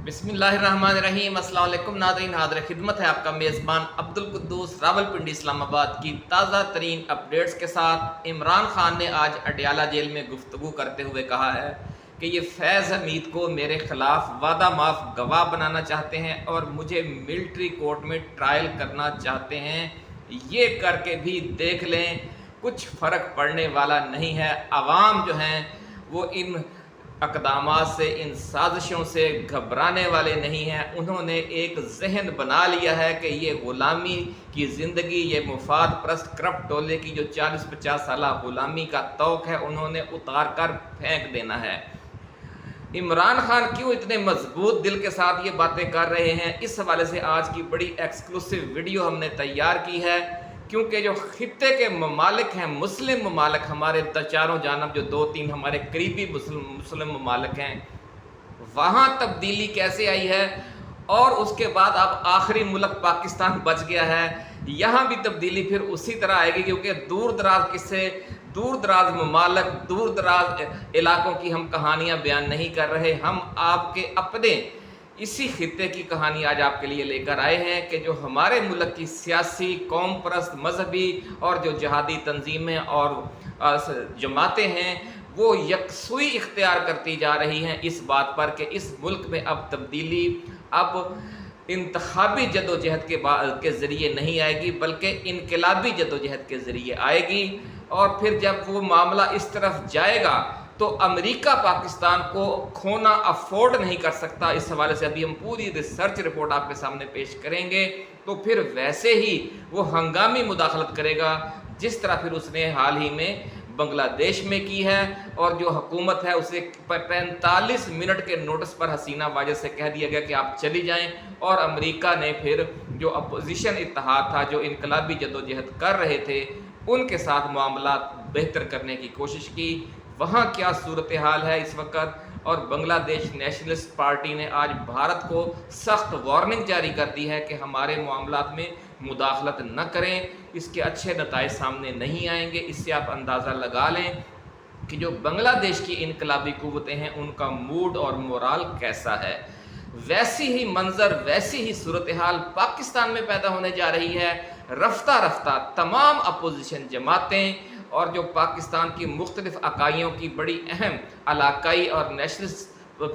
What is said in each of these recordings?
बिस्मिल्लाहिर्रहमानिर्रहीम। अस्सलाम वालेकुम नाज़रीन, हाज़िर खिदमत है आपका मेज़बान अब्दुल कुद्दूस रावलपिंडी इस्लामाबाद की ताज़ा तरीन अपडेट्स के साथ। इमरान खान ने आज अडयाला जेल में गुफ्तगू करते हुए कहा है कि ये फैज़ हमीद को मेरे ख़िलाफ़ वादा माफ़ गवाह बनाना चाहते हैं और मुझे मिलिट्री कोर्ट में ट्रायल करना चाहते हैं। ये करके भी देख लें, कुछ फ़र्क पड़ने वाला नहीं है। अवाम जो हैं वो इन अक़दामात से, इन साजिशों से घबराने वाले नहीं हैं। उन्होंने एक जहन बना लिया है कि ये ग़ुलामी की ज़िंदगी, ये मुफाद परस्त करप्ट टोले की जो 40-50 साल ग़ुलामी का तौक है, उन्होंने उतार कर फेंक देना है। इमरान खान क्यों इतने मजबूत दिल के साथ ये बातें कर रहे हैं, इस हवाले से आज की बड़ी एक्सक्लूसिव वीडियो हमने तैयार की है। क्योंकि जो खित्ते के ममालिक हैं, मुस्लिम ममालिक, हमारे चारों जानब जो 2-3 हमारे करीबी मुस्लिम ममालिक हैं, वहाँ तब्दीली कैसे आई है और उसके बाद अब आखिरी मुल्क पाकिस्तान बच गया है, यहाँ भी तब्दीली फिर उसी तरह आएगी। क्योंकि दूर दराज किस्से, दूर दराज ममालिक, दूर दराज इलाकों की हम कहानियाँ बयान नहीं कर रहे, हम आपके अपने इसी खित्ते की कहानी आज आपके लिए लेकर आए हैं कि जो हमारे मुल्क की सियासी, कौम परस्त, मजहबी और जो जहादी तंजीमें और जमातें हैं, वो यकसुई इख्तियार करती जा रही हैं इस बात पर कि इस मुल्क में अब तब्दीली अब इंतखाबी जदोजहद के ज़रिए नहीं आएगी, बल्कि इनकलाबी जदोजहद के ज़रिए आएगी। और फिर जब वो मामला इस तरफ जाएगा तो अमेरिका पाकिस्तान को खोना अफोर्ड नहीं कर सकता। इस हवाले से अभी हम पूरी रिसर्च रिपोर्ट आपके सामने पेश करेंगे। तो फिर वैसे ही वो हंगामी मुदाखलत करेगा जिस तरह फिर उसने हाल ही में बांग्लादेश में की है। और जो हुकूमत है उसे 45 मिनट के नोटिस पर हसीना वाजिद से कह दिया गया कि आप चली जाएं, और अमेरिका ने फिर जो अपोजिशन इत्तेहाद था, जो इनकलाबी जदोजहद कर रहे थे, उनके साथ मामला बेहतर करने की कोशिश की। वहाँ क्या सूरत हाल है इस वक्त, और बांग्लादेश नेशनलिस्ट पार्टी ने आज भारत को सख्त वार्निंग जारी कर दी है कि हमारे मामलात में मुदाखलत न करें, इसके अच्छे नताइज सामने नहीं आएंगे। इससे आप अंदाज़ा लगा लें कि जो बांग्लादेश की इनकलाबी क़ुव्वतें हैं उनका मूड और मोराल कैसा है। वैसी ही मंजर, वैसी ही सूरत हाल पाकिस्तान में पैदा होने जा रही है। रफ्ता रफ्ता तमाम अपोजिशन जमातें और जो पाकिस्तान की मुख्तलिफ अकाइयों की बड़ी अहम इलाकाई और नेशनलिस्ट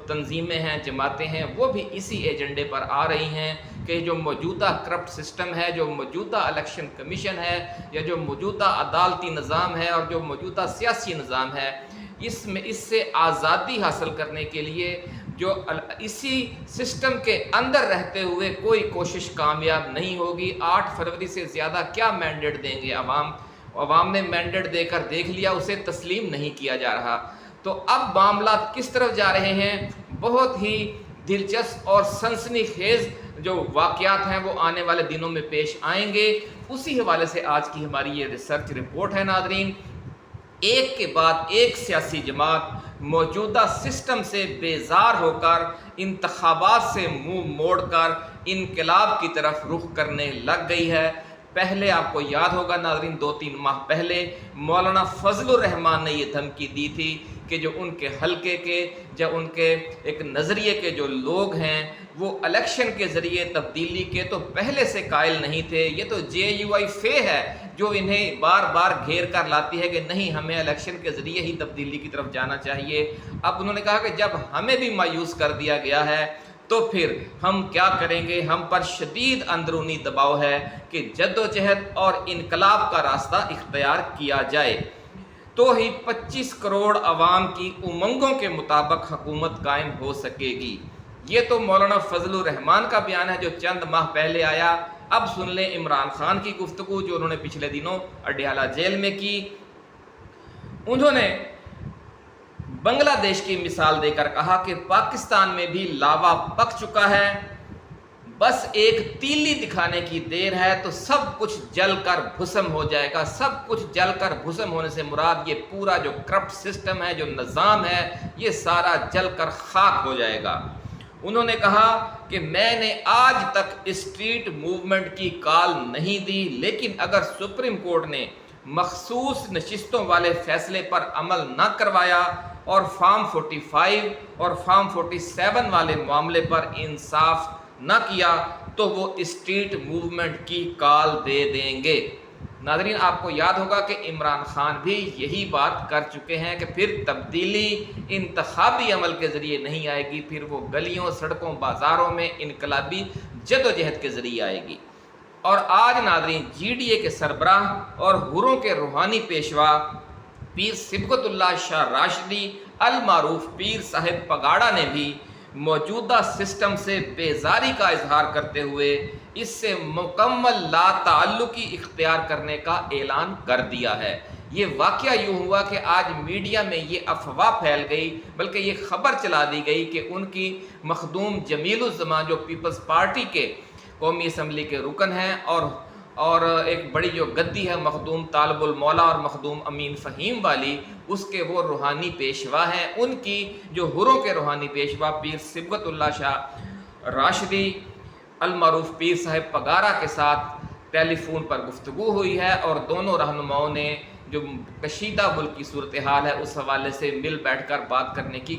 तंजीमें हैं, जमातें हैं, वो भी इसी एजेंडे पर आ रही हैं कि जो मौजूदा करप्ट सिस्टम है, जो मौजूदा इलेक्शन कमीशन है, या जो मौजूदा अदालती निज़ाम है और जो मौजूदा सियासी निज़ाम है, इसमें इससे आज़ादी हासिल करने के लिए जो इसी सिस्टम के अंदर रहते हुए कोई कोशिश कामयाब नहीं होगी। 8 फरवरी से ज़्यादा क्या मैंडेट देंगे अवाम? अवाम ने मैंडेट देकर देख लिया, उसे तस्लीम नहीं किया जा रहा। तो अब मामला किस तरफ जा रहे हैं, बहुत ही दिलचस्प और सनसनीखेज जो वाक़यात हैं वो आने वाले दिनों में पेश आएंगे। उसी हवाले से आज की हमारी ये रिसर्च रिपोर्ट है। नाज़रीन, एक के बाद एक सियासी जमात मौजूदा सिस्टम से बेजार होकर इंतखाबात से मुंह मोड़कर इनकलाब की तरफ रुख करने लग गई है। पहले आपको याद होगा नाज़रीन, 2-3 माह पहले मौलाना फजलुर रहमान ने ये धमकी दी थी कि जो उनके हलके के, जब उनके एक नज़रिए के जो लोग हैं वो इलेक्शन के ज़रिए तब्दीली के तो पहले से कायल नहीं थे। ये तो JUI फे है जो इन्हें बार बार घेर कर लाती है कि नहीं, हमें इलेक्शन के ज़रिए ही तब्दीली की तरफ जाना चाहिए। अब उन्होंने कहा कि जब हमें भी मायूस कर दिया गया है तो फिर हम क्या करेंगे। हम पर शदीद अंदरूनी दबाव है कि जद्दोजहद और इनकलाब का रास्ता इख्तियार किया जाए, तो ही 25 करोड़ अवाम की उमंगों के मुताबिक हुकूमत कायम हो सकेगी। ये तो मौलाना फजलुर रहमान का बयान है जो चंद माह पहले आया। अब सुन लें इमरान खान की गुफ्तगू जो उन्होंने पिछले दिनों अडयाला जेल में की। उन्होंने बांग्लादेश की मिसाल देकर कहा कि पाकिस्तान में भी लावा पक चुका है, बस एक तीली दिखाने की देर है तो सब कुछ जलकर भस्म हो जाएगा। सब कुछ जलकर भस्म होने से मुराद ये पूरा जो करप्ट सिस्टम है, जो निज़ाम है, ये सारा जलकर खाक हो जाएगा। उन्होंने कहा कि मैंने आज तक स्ट्रीट मूवमेंट की कॉल नहीं दी, लेकिन अगर सुप्रीम कोर्ट ने मखसूस नशिस्तों वाले फैसले पर अमल न करवाया اور فارم 45 اور فارم 47 والے معاملے پر انصاف نہ کیا تو وہ اسٹریٹ موومنٹ کی کال دے دیں گے۔ ناظرین، آپ کو یاد ہوگا کہ عمران خان بھی یہی بات کر چکے ہیں کہ پھر تبدیلی انتخابی عمل کے ذریعے نہیں آئے گی، پھر وہ گلیوں، سڑکوں، بازاروں میں انقلابی جدوجہد کے ذریعے آئے گی۔ اور آج ناظرین، جی ڈی اے کے سربراہ اور حروں کے روحانی پیشوا پیر صبغت اللہ شاہ راشدی المعروف پیر صاحب پگاڑا نے بھی موجودہ سسٹم سے بیزاری کا اظہار کرتے ہوئے اس سے مکمل لا تعلقی اختیار کرنے کا اعلان کر دیا ہے۔ یہ واقعہ یوں ہوا کہ آج میڈیا میں یہ افواہ پھیل گئی، بلکہ یہ خبر چلا دی گئی کہ ان کی مخدوم جمیل الزمان جو پیپلز پارٹی کے قومی اسمبلی کے رکن ہیں اور ایک بڑی جو گدی ہے مخدوم طالب المولا اور مخدوم امین فہیم والی، اس کے وہ روحانی پیشوا ہیں۔ ان کی جو حروں کے روحانی پیشوا پیر صبغت اللہ شاہ راشدی المعروف پیر صاحب پگارا کے ساتھ ٹیلی فون پر گفتگو ہوئی ہے، اور دونوں رہنماؤں نے جو کشیدہ ملک کی صورتحال ہے اس حوالے سے مل بیٹھ کر بات کرنے کی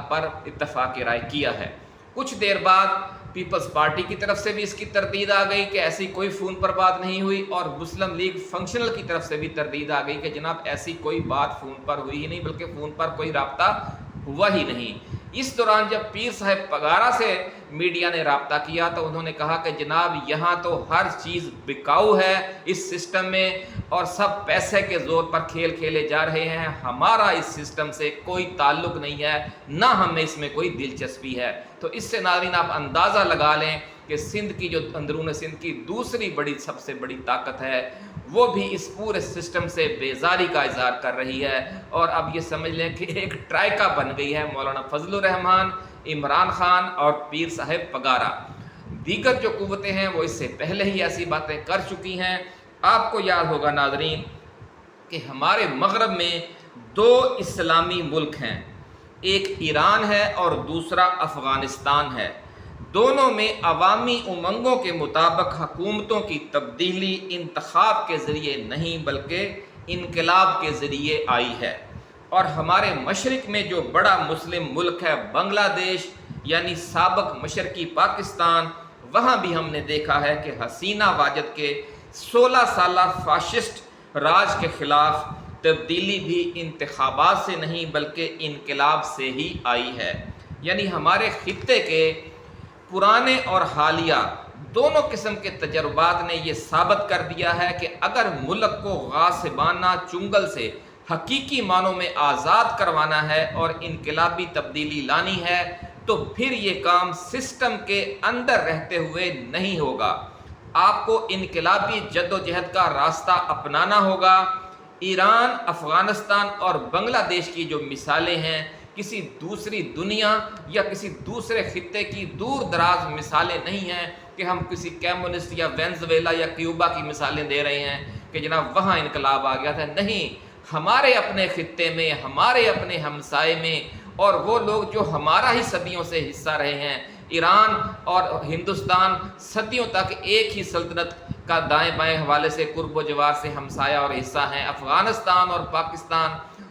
پر اتفاق رائے کیا ہے۔ کچھ دیر بعد پیپلز پارٹی کی طرف سے بھی اس کی تردید آ گئی کہ ایسی کوئی فون پر بات نہیں ہوئی، اور مسلم لیگ فنکشنل کی طرف سے بھی تردید آ گئی کہ جناب ایسی کوئی بات فون پر ہوئی ہی نہیں، بلکہ فون پر کوئی رابطہ ہوا ہی نہیں۔ اس دوران جب پیر صاحب پگارا سے میڈیا نے رابطہ کیا تو انہوں نے کہا کہ جناب یہاں تو ہر چیز بکاؤ ہے اس سسٹم میں، اور سب پیسے کے زور پر کھیل کھیلے جا رہے ہیں، ہمارا اس سسٹم سے کوئی تعلق نہیں ہے، نہ ہمیں اس میں کوئی دلچسپی ہے۔ تو اس سے ناظرین آپ اندازہ لگا لیں کہ سندھ کی جو اندرون سندھ کی دوسری سب سے بڑی طاقت ہے، وہ بھی اس پورے سسٹم سے بیزاری کا اظہار کر رہی ہے، اور اب یہ سمجھ لیں کہ ایک ٹرائکا بن گئی ہے، مولانا فضل الرحمان، عمران خان اور پیر صاحب پگارا۔ دیگر جو قوتیں ہیں وہ اس سے پہلے ہی ایسی باتیں کر چکی ہیں۔ آپ کو یاد ہوگا ناظرین کہ ہمارے مغرب میں دو اسلامی ملک ہیں، ایک ایران ہے اور دوسرا افغانستان ہے۔ دونوں میں عوامی امنگوں کے مطابق حکومتوں کی تبدیلی انتخاب کے ذریعے نہیں بلکہ انقلاب کے ذریعے آئی ہے۔ اور ہمارے مشرق میں جو بڑا مسلم ملک ہے بنگلہ دیش، یعنی سابق مشرقی پاکستان، وہاں بھی ہم نے دیکھا ہے کہ حسینہ واجد کے 16 سالہ فاشسٹ راج کے خلاف تبدیلی بھی انتخابات سے نہیں بلکہ انقلاب سے ہی آئی ہے۔ یعنی ہمارے خطے کے پرانے اور حالیہ دونوں قسم کے تجربات نے یہ ثابت کر دیا ہے کہ اگر ملک کو غاصبانہ چنگل سے حقیقی معنوں میں آزاد کروانا ہے اور انقلابی تبدیلی لانی ہے تو پھر یہ کام سسٹم کے اندر رہتے ہوئے نہیں ہوگا۔ آپ کو انقلابی جدوجہد کا راستہ اپنانا ہوگا۔ ایران، افغانستان اور بنگلہ دیش کی جو مثالیں ہیں کسی دوسری دنیا یا کسی دوسرے خطے کی دور دراز مثالیں نہیں ہیں کہ ہم کسی کمیونسٹ یا وینزویلا یا کیوبا کی مثالیں دے رہے ہیں کہ جناب وہاں انقلاب آ گیا تھا۔ نہیں، ہمارے اپنے خطے میں، ہمارے اپنے ہمسائے میں، اور وہ لوگ جو ہمارا ہی صدیوں سے حصہ رہے ہیں، ایران اور ہندوستان صدیوں تک ایک ہی سلطنت کا دائیں بائیں حوالے سے قرب و جوار سے ہمسایہ اور حصہ ہیں۔ افغانستان اور پاکستان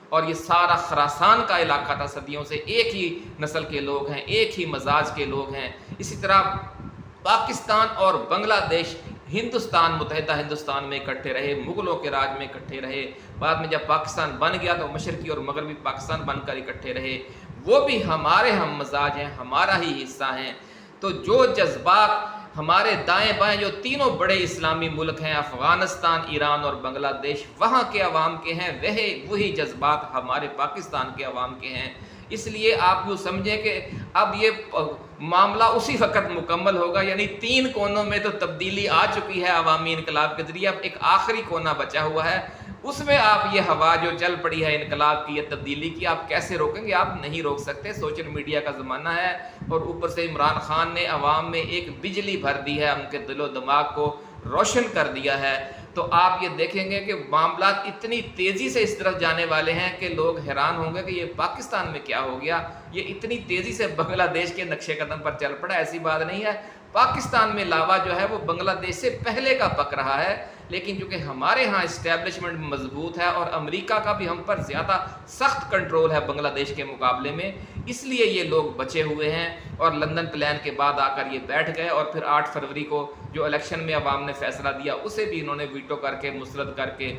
اور یہ سارا خراسان کا علاقہ تھا، صدیوں سے ایک ہی نسل کے لوگ ہیں، ایک ہی مزاج کے لوگ ہیں۔ اسی طرح پاکستان اور بنگلہ دیش ہندوستان، متحدہ ہندوستان میں اکٹھے رہے، مغلوں کے راج میں اکٹھے رہے، بعد میں جب پاکستان بن گیا تو مشرقی اور مغربی پاکستان بن کر اکٹھے رہے، وہ بھی ہمارے ہم مزاج ہیں، ہمارا ہی حصہ ہیں۔ تو جو جذبات ہمارے دائیں بائیں جو تینوں بڑے اسلامی ملک ہیں، افغانستان، ایران اور بنگلہ دیش، وہاں کے عوام کے ہیں، وہی جذبات ہمارے پاکستان کے عوام کے ہیں۔ اس لیے آپ یوں سمجھیں کہ اب یہ معاملہ اسی وقت مکمل ہوگا، یعنی 3 کونوں میں تو تبدیلی آ چکی ہے عوامی انقلاب کے ذریعے، اب ایک آخری کونا بچا ہوا ہے، اس میں آپ یہ ہوا جو چل پڑی ہے انقلاب کی یا تبدیلی کی، آپ کیسے روکیں گے؟ آپ نہیں روک سکتے۔ سوشل میڈیا کا زمانہ ہے، اور اوپر سے عمران خان نے عوام میں ایک بجلی بھر دی ہے، ان کے دل و دماغ کو روشن کر دیا ہے۔ تو آپ یہ دیکھیں گے کہ معاملات اتنی تیزی سے اس طرف جانے والے ہیں کہ لوگ حیران ہوں گے کہ یہ پاکستان میں کیا ہو گیا، یہ اتنی تیزی سے بنگلہ دیش کے نقشے قدم پر چل پڑا۔ ایسی بات نہیں ہے، पाकिस्तान में लावा जो है वो बांग्लादेश से पहले का पक रहा है, लेकिन चूँकि हमारे यहाँ इस्टेब्लिशमेंट मजबूत है और अमेरिका का भी हम पर ज़्यादा सख्त कंट्रोल है बांग्लादेश के मुकाबले में, इसलिए ये लोग बचे हुए हैं और लंदन प्लान के बाद आकर ये बैठ गए। और फिर 8 फरवरी को जो इलेक्शन में अवाम ने फैसला दिया उसे भी इन्होंने वीटो करके मुस्तरद करके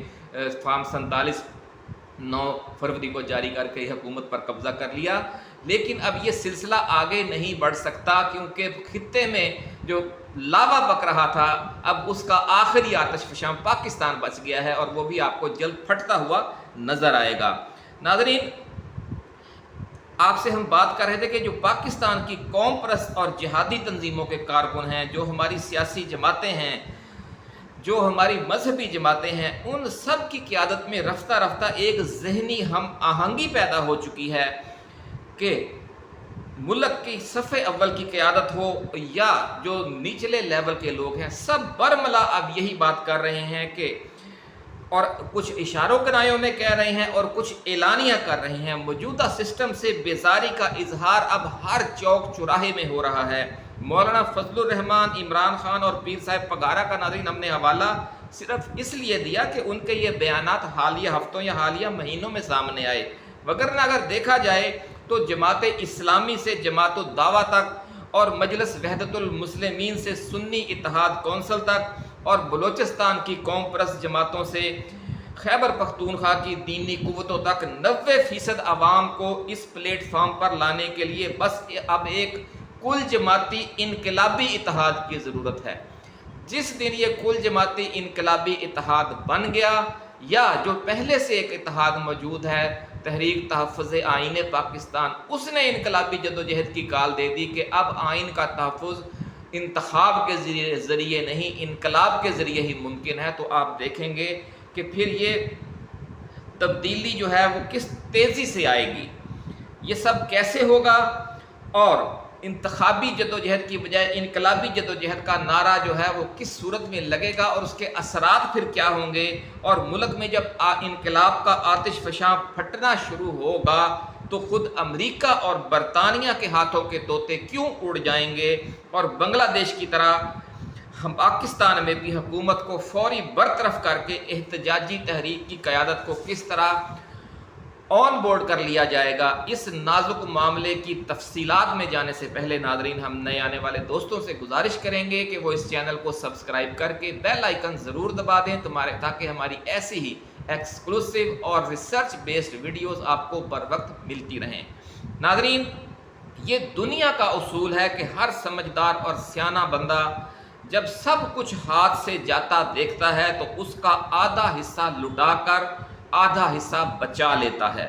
फॉर्म 47 9 फरवरी को जारी करके हुकूमत पर कब्जा कर लिया। लेकिन अब ये सिलसिला आगे नहीं बढ़ सकता, क्योंकि खित्ते में जो लावा पक रहा था अब उसका आखिरी आतिशफशां पाकिस्तान बच गया है और वो भी आपको जल्द फटता हुआ नजर आएगा। नाज़रीन, आपसे हम बात कर रहे थे कि जो पाकिस्तान की कौम परस्त और जिहादी तंजीमों के कारकुन हैं, जो हमारी सियासी जमातें हैं, जो हमारी मजहबी जमातें हैं, उन सब की क़यादत में रफ्ता रफ्ता एक ज़हनी हम आहंगी पैदा हो चुकी है कि मुल्क की सफ़े अव्वल की क़यादत हो या जो निचले लेवल के लोग हैं, सब बरमला अब यही बात कर रहे हैं कि, और कुछ इशारों कनायों में कह रहे हैं और कुछ एलानिया कर रहे हैं, मौजूदा सिस्टम से बेजारी का इजहार अब हर चौक चौराहे में हो रहा है। मौलाना फजलुर रहमान, इमरान खान और पीर साहब पगारा का नाज़रीन हमने हवाला सिर्फ इसलिए दिया कि उनके ये बयानात हालिया हफ्तों या हालिया महीनों में सामने आए, वगरना अगर देखा जाए तो जमात इस्लामी से जमात दावा तक और मजलिस वहदतुल मुस्लिमीन से सुन्नी इत्तेहाद कौंसिल तक और बलोचिस्तान की कौम परस्त जमातों से खैबर पख्तूनख्वा की दीनी कुव्वतों तक 90% आवाम को इस प्लेटफार्म पर लाने के लिए बस अब एक कुल जमाती इनकलाबी इत्तेहाद की ज़रूरत है। जिस दिन ये कुल जमाती इनकलाबी इत्तेहाद बन गया, या जो पहले से एक इत्तेहाद मौजूद है तहरीक तहफ़्फ़ुज़ आइन पाकिस्तान, उसने इनकलाबी जदोजहद की काल दे दी कि अब आइन का तहफ़्फ़ुज़ इंतखाब के ज़रिए नहीं, इनकलाब के ज़रिए ही मुमकिन है। तो आप देखेंगे कि फिर ये तब्दीली जो है वो किस तेज़ी से आएगी, ये सब कैसे होगा, और इंतखाबी जदोजहद की बजाय इनकलाबी जदोजहद का नारा जो है वो किस सूरत में लगेगा और उसके असरात फिर क्या होंगे, और मुल्क में जब इनकलाब का आतिशफशां फटना शुरू होगा तो खुद अमेरिका और बरतानिया के हाथों के तोते क्यों उड़ जाएंगे, और बांग्लादेश की तरह हम पाकिस्तान में भी हुकूमत को फौरी बरतरफ करके एहतजाजी तहरीक की क़यादत को किस तरह ऑन बोर्ड कर लिया जाएगा। इस नाजुक मामले की तफसीलात में जाने से पहले नाज़रीन, हम नए आने वाले दोस्तों से गुजारिश करेंगे कि वो इस चैनल को सब्सक्राइब करके बेल आइकन ज़रूर दबा दें ताकि हमारी ऐसी ही एक्सक्लूसिव और रिसर्च बेस्ड वीडियोस आपको बर वक्त मिलती रहें। नाज़रीन, ये दुनिया का उसूल है कि हर समझदार और सियाना बंदा जब सब कुछ हाथ से जाता देखता है तो उसका आधा हिस्सा लुटाकर आधा हिस्सा बचा लेता है।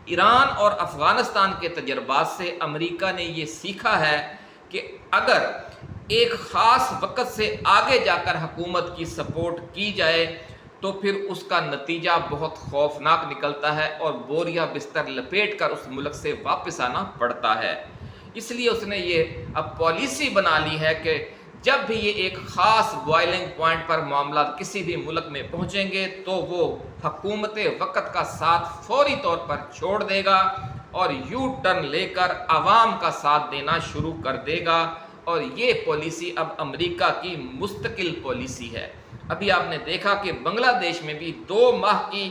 ईरान और अफ़गानिस्तान के तजर्बात से अमेरिका ने ये सीखा है कि अगर एक ख़ास वक़्त से आगे जाकर हुकूमत की सपोर्ट की जाए तो फिर उसका नतीजा बहुत खौफनाक निकलता है और बोरिया बिस्तर लपेट कर उस मुल्क से वापस आना पड़ता है। इसलिए उसने ये अब पॉलिसी बना ली है कि जब भी ये एक ख़ास बॉइलिंग पॉइंट पर मामला किसी भी मुल्क में पहुँचेंगे तो वो हुकूमत वक़्त का साथ फौरी तौर पर छोड़ देगा और यू टर्न लेकर आवाम का साथ देना शुरू कर देगा। और ये पॉलिसी अब अमेरिका की मुस्तकिल पॉलिसी है। अभी आपने देखा कि बांग्लादेश में भी 2 माह की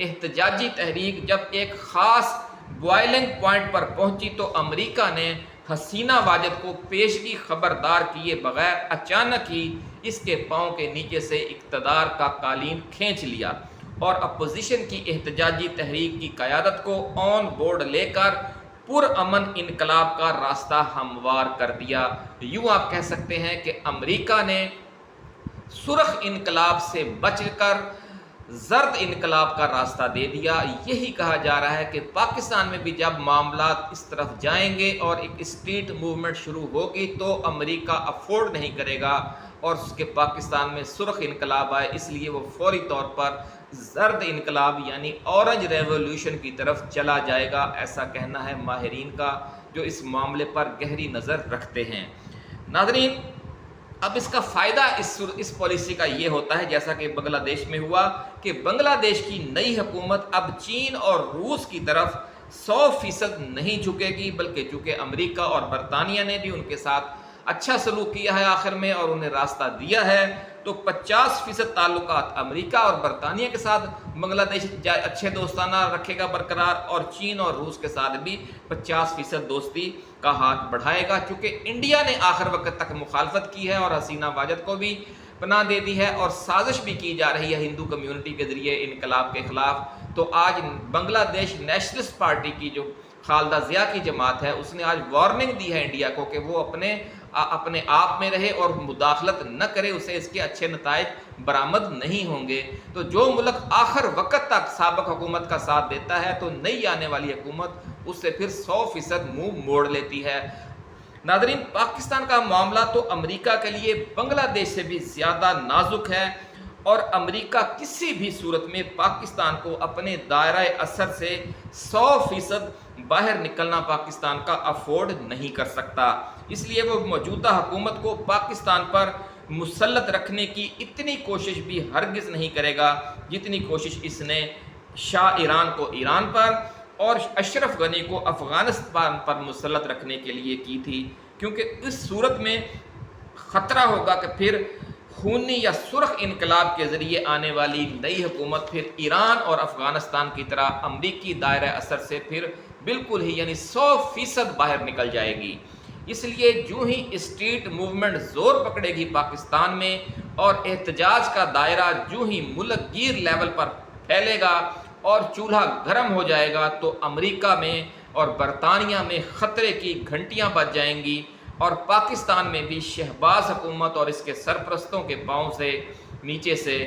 एहतजाजी तहरीक जब एक ख़ास बॉइलिंग पॉइंट पर पहुंची तो अमेरिका ने हसीना वाजिद को पेशगी खबरदार किए बगैर अचानक ही इसके पाँव के नीचे से इक़्तिदार का कालीन खींच लिया और अपोजिशन की एहतजाजी तहरीक की क़यादत को ऑन बोर्ड लेकर पुरअमन इनकलाब का रास्ता हमवार कर दिया। यूँ आप कह सकते हैं कि अमेरिका ने सुर्ख इनकलाब से बचकर जर्द इनकलाब का रास्ता दे दिया। यही कहा जा रहा है कि पाकिस्तान में भी जब मामला इस तरफ जाएंगे और एक स्ट्रीट मूवमेंट शुरू होगी तो अमेरिका अफोर्ड नहीं करेगा और उसके पाकिस्तान में सुर्ख इनकलाब आए, इसलिए वो फौरी तौर पर जर्द इनकलाब यानी ऑरेंज रेवोल्यूशन की तरफ चला जाएगा। ऐसा कहना है माहिरीन का जो इस मामले पर गहरी नज़र रखते हैं। नाज़रीन, अब इसका फ़ायदा इस पॉलिसी का ये होता है, जैसा कि बांग्लादेश में हुआ, कि बांग्लादेश की नई हुकूमत अब चीन और रूस की तरफ 100% नहीं झुकेगी, बल्कि चूँकि अमेरिका और बरतानिया ने भी उनके साथ اچھا سلوک کیا ہے آخر میں اور انہیں راستہ دیا ہے، تو 50% تعلقات امریکہ اور برطانیہ کے ساتھ بنگلہ دیش اچھے دوستانہ رکھے گا برقرار، اور چین اور روس کے ساتھ بھی 50% دوستی کا ہاتھ بڑھائے گا، چونکہ انڈیا نے آخر وقت تک مخالفت کی ہے اور حسینہ واجد کو بھی پناہ دے دی ہے، اور سازش بھی کی جا رہی ہے ہندو کمیونٹی کے ذریعے انقلاب کے خلاف۔ تو آج بنگلہ دیش نیشنلسٹ پارٹی کی جو خالدہ ضیاء کی جماعت ہے، اس نے آج وارننگ دی ہے انڈیا کو کہ وہ اپنے آپ میں رہے اور مداخلت نہ کرے، اسے اس کے اچھے نتائج برآمد نہیں ہوں گے۔ تو جو ملک آخر وقت تک سابق حکومت کا ساتھ دیتا ہے تو نئی آنے والی حکومت اس سے پھر 100% منہ موڑ لیتی ہے۔ ناظرین، پاکستان کا معاملہ تو امریکہ کے لیے بنگلہ دیش سے بھی زیادہ نازک ہے، اور امریکہ کسی بھی صورت میں پاکستان کو اپنے دائرہ اثر سے 100% باہر نکلنا پاکستان کا افورڈ نہیں کر سکتا۔ اس لیے وہ موجودہ حکومت کو پاکستان پر مسلط رکھنے کی اتنی کوشش بھی ہرگز نہیں کرے گا جتنی کوشش اس نے شاہ ایران کو ایران پر اور اشرف غنی کو افغانستان پر مسلط رکھنے کے لیے کی تھی، کیونکہ اس صورت میں خطرہ ہوگا کہ پھر خونی یا سرخ انقلاب کے ذریعے آنے والی نئی حکومت پھر ایران اور افغانستان کی طرح امریکی دائرہ اثر سے پھر بالکل ہی یعنی 100% باہر نکل جائے گی۔ اس لیے جو ہی اسٹریٹ موومنٹ زور پکڑے گی پاکستان میں اور احتجاج کا دائرہ جو ہی ملک گیر لیول پر پھیلے گا اور چولہا گرم ہو جائے گا، تو امریکہ میں اور برطانیہ میں خطرے کی گھنٹیاں بج جائیں گی، اور پاکستان میں بھی شہباز حکومت اور اس کے سرپرستوں کے پاؤں سے نیچے سے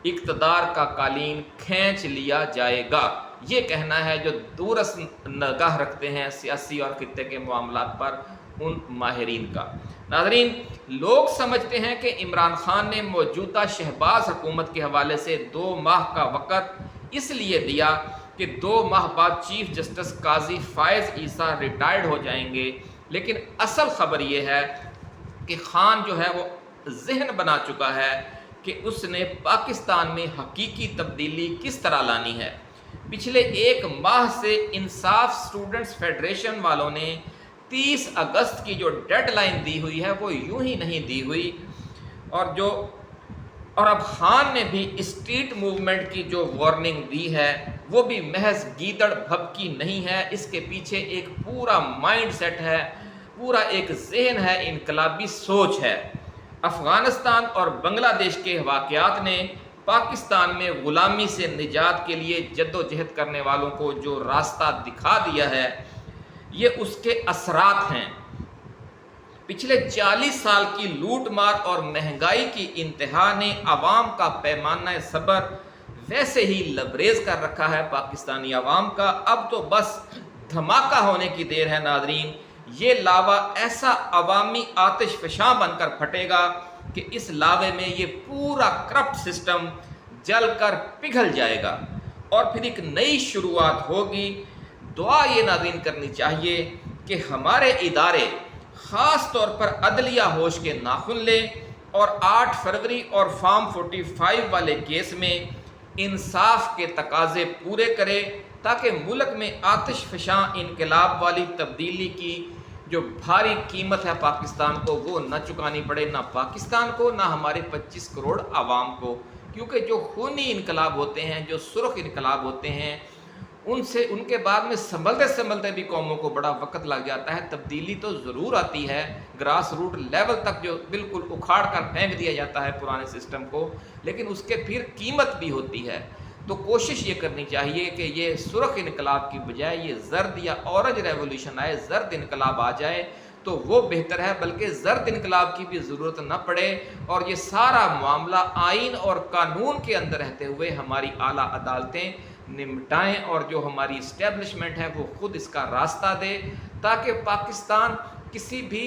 اقتدار کا قالین کھینچ لیا جائے گا۔ یہ کہنا ہے جو دورس نگاہ رکھتے ہیں سیاسی اور خطے کے معاملات پر ان ماہرین کا۔ ناظرین، لوگ سمجھتے ہیں کہ عمران خان نے موجودہ شہباز حکومت کے حوالے سے 2 ماہ کا وقت اس لیے دیا کہ 2 ماہ بعد چیف جسٹس قاضی فائز عیسیٰ ریٹائرڈ ہو جائیں گے، لیکن اصل خبر یہ ہے کہ خان جو ہے وہ ذہن بنا چکا ہے کہ اس نے پاکستان میں حقیقی تبدیلی کس طرح لانی ہے۔ پچھلے 1 ماہ سے انصاف اسٹوڈنٹس فیڈریشن والوں نے 30 اگست کی جو ڈیڈ لائن دی ہوئی ہے وہ یوں ہی نہیں دی ہوئی، اور اب خان نے بھی اسٹریٹ موومنٹ کی جو وارننگ دی ہے وہ بھی محض گیدڑ بھبکی نہیں ہے، اس کے پیچھے ایک پورا مائنڈ سیٹ ہے، پورا ایک ذہن ہے، انقلابی سوچ ہے۔ افغانستان اور بنگلہ دیش کے واقعات نے پاکستان میں غلامی سے نجات کے لیے جد و جہد کرنے والوں کو جو راستہ دکھا دیا ہے، یہ اس کے اثرات ہیں۔ پچھلے 40 سال کی لوٹ مار اور مہنگائی کی انتہا نے عوام کا پیمانہ صبر ویسے ہی لبریز کر رکھا ہے پاکستانی عوام کا۔ اب تو بس دھماکہ ہونے کی دیر ہے ناظرین، یہ لاوا ایسا عوامی آتش فشاں بن کر پھٹے گا کہ اس لاوے میں یہ پورا کرپٹ سسٹم جل کر پگھل جائے گا اور پھر ایک نئی شروعات ہوگی۔ دعا یہ ناظرین کرنی چاہیے کہ ہمارے ادارے خاص طور پر عدلیہ ہوش کے ناخن لے اور 8 فروری اور فارم 45 والے کیس میں انصاف کے تقاضے پورے کرے، تاکہ ملک میں آتش فشاں انقلاب والی تبدیلی کی جو بھاری قیمت ہے پاکستان کو وہ نہ چکانی پڑے، نہ پاکستان کو نہ ہمارے 25 کروڑ عوام کو، کیونکہ جو خونی انقلاب ہوتے ہیں، جو سرخ انقلاب ہوتے ہیں، ان کے بعد میں سنبھلتے بھی قوموں کو بڑا وقت لگ جاتا ہے۔ تبدیلی تو ضرور آتی ہے، گراس روٹ لیول تک جو بالکل اکھاڑ کر پھینک دیا جاتا ہے پرانے سسٹم کو، لیکن اس کے پھر قیمت بھی ہوتی ہے۔ تو کوشش یہ کرنی چاہیے کہ یہ سرخ انقلاب کی بجائے یہ زرد یا اورنج ریولوشن آئے، زرد انقلاب آ جائے تو وہ بہتر ہے، بلکہ زرد انقلاب کی بھی ضرورت نہ پڑے اور یہ سارا معاملہ آئین اور قانون کے اندر رہتے ہوئے ہماری اعلیٰ عدالتیں نمٹائیں اور جو ہماری اسٹیبلشمنٹ ہے وہ خود اس کا راستہ دے، تاکہ پاکستان کسی بھی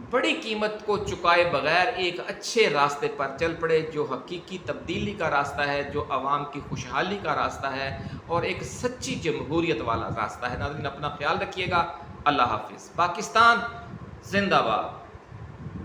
بڑی قیمت کو چکائے بغیر ایک اچھے راستے پر چل پڑے، جو حقیقی تبدیلی کا راستہ ہے، جو عوام کی خوشحالی کا راستہ ہے اور ایک سچی جمہوریت والا راستہ ہے۔ ناظرین، اپنا خیال رکھیے گا۔ اللہ حافظ۔ پاکستان زندہ باد۔